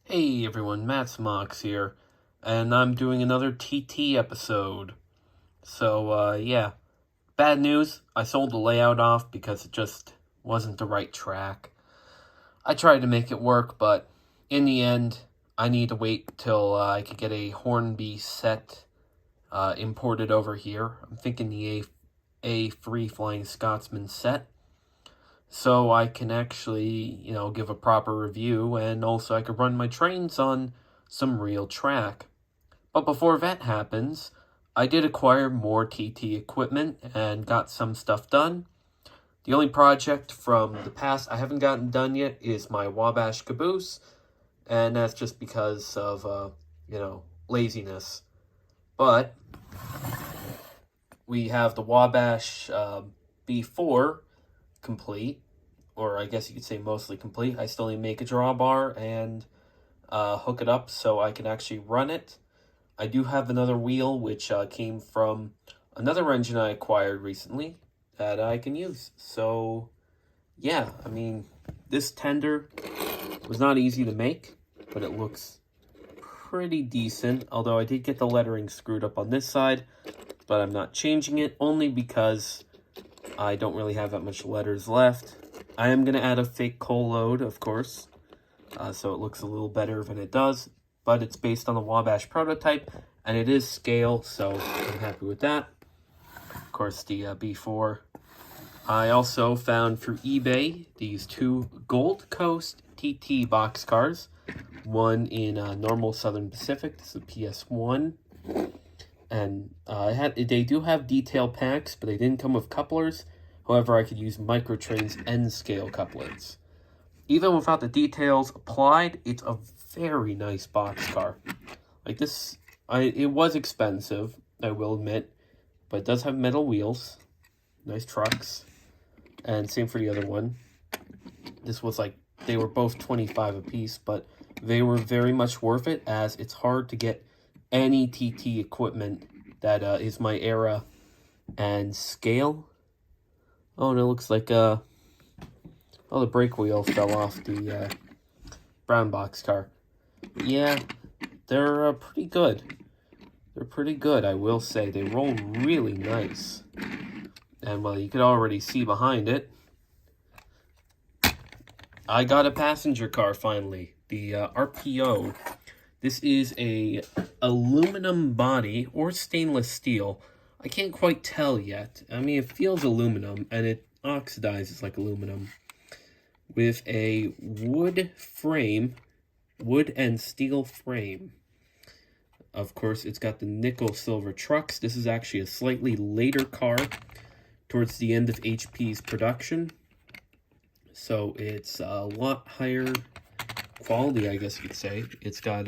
Hey everyone, Mox here, and I'm doing another TT episode. Yeah, bad news, I sold the layout off because it just wasn't the right track. I tried to make it work, but in the end, I need to wait till I could get a Hornby set imported over here. I'm thinking the A Free Flying Scotsman set. So I can actually, give a proper review, and also I could run my trains on some real track. But before that happens, I did acquire more TT equipment and got some stuff done. The only project from the past I haven't gotten done yet is my Wabash caboose, and that's just because of, laziness. But we have the Wabash B4 complete, or I guess you could say mostly complete. I still need to make a drawbar and hook it up so I can actually run it. I do have another wheel, which came from another engine I acquired recently that I can use. So, yeah, I mean, this tender was not easy to make, but it looks pretty decent. Although I did get the lettering screwed up on this side, but I'm not changing it only because I don't really have that much letters left. I am going to add a fake coal load, of course, so it looks a little better than it does. But it's based on the Wabash prototype, and it is scale, so I'm happy with that. Of course, the B4. I also found through eBay these two Gold Coast TT boxcars. One in normal Southern Pacific. This is a PS1. And they do have detail packs, but they didn't come with couplers. However, I could use Microtrain's N-scale couplets. Even without the details applied, it's a very nice boxcar. Like this, it was expensive, I will admit, but it does have metal wheels, nice trucks, and same for the other one. This was like, they were both 25 apiece, but they were very much worth it, as it's hard to get any TT equipment that is my era and scale. Oh, and it looks like the brake wheel fell off the brown boxcar. Yeah, they're pretty good. They're pretty good, I will say. They roll really nice. And, well, you could already see behind it. I got a passenger car, finally. The RPO. This is a aluminum body or stainless steel. I can't quite tell yet. I mean, it feels aluminum, and it oxidizes like aluminum. With a wood frame, wood and steel frame. Of course, it's got the nickel silver trucks. This is actually a slightly later car towards the end of HP's production. So it's a lot higher quality, I guess you could say. It's got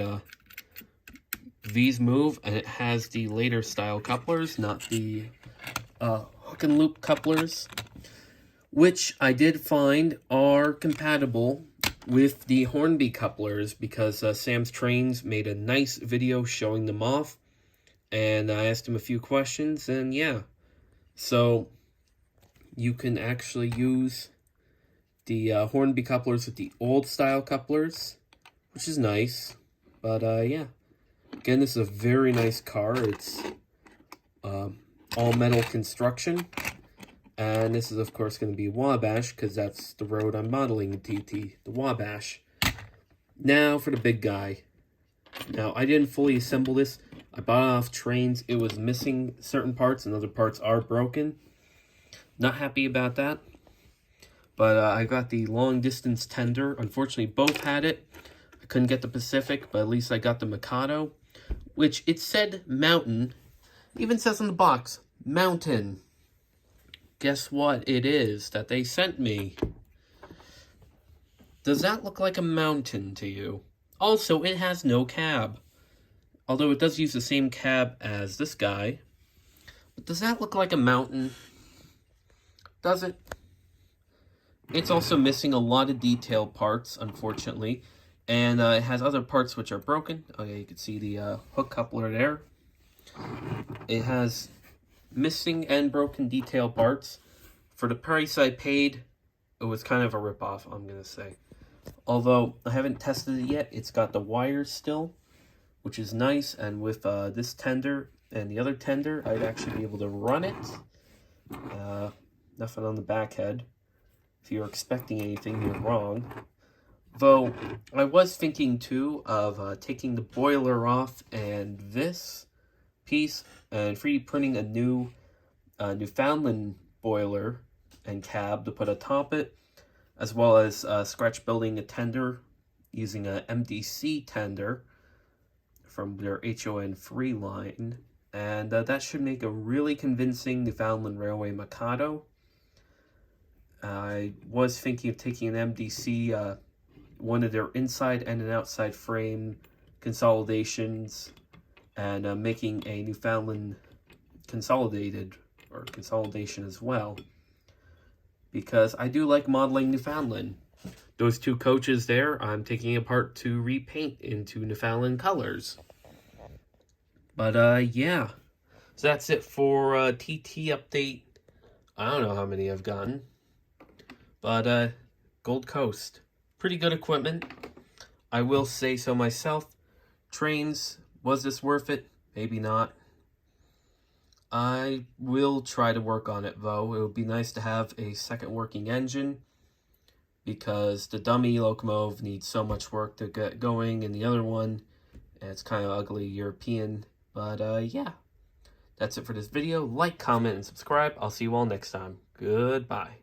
V's move, and it has the later style couplers, not the hook and loop couplers, which I did find are compatible with the Hornby couplers, because Sam's Trains made a nice video showing them off, and I asked him a few questions, and yeah. So you can actually use the Hornby couplers with the old style couplers, which is nice. But yeah, again, this is a very nice car. It's all metal construction. And this is, of course, going to be Wabash, because that's the road I'm modeling the TT, the Wabash. Now for the big guy. Now, I didn't fully assemble this. I bought it off Trains. It was missing certain parts, and other parts are broken. Not happy about that. But I got the long distance tender. Unfortunately, both had it. I couldn't get the Pacific, but at least I got the Mikado, which it said mountain. Even says on the box, mountain. Guess what it is that they sent me? Does that look like a mountain to you? Also, it has no cab. Although it does use the same cab as this guy. But does that look like a mountain? Does it? It's also missing a lot of detail parts, unfortunately. And it has other parts which are broken. Oh yeah, you can see the hook coupler there. It has missing and broken detail parts. For the price I paid, it was kind of a ripoff, I'm going to say. Although I haven't tested it yet, it's got the wires still, which is nice. And with this tender and the other tender, I'd actually be able to run it. Nothing on the back head. If you're expecting anything, you're wrong. Though, I was thinking too of taking the boiler off and this piece and 3D printing a new Newfoundland boiler and cab to put atop it, as well as scratch building a tender using a MDC tender from their HON3 line. And that should make a really convincing Newfoundland Railway Mikado. I was thinking of taking an MDC, one of their inside and an outside frame consolidations, and making a Newfoundland consolidated or consolidation as well, because I do like modeling Newfoundland. Those two coaches there, I'm taking apart to repaint into Newfoundland colors. But yeah, so that's it for TT update. I don't know how many I've gotten, but Gold Coast, pretty good equipment. I will say so myself. Trains, was this worth it? Maybe not. I will try to work on it, though. It would be nice to have a second working engine, because the dummy locomotive needs so much work to get going, and the other one, it's kind of ugly European. But yeah, that's it for this video. Like, comment, and subscribe. I'll see you all next time. Goodbye.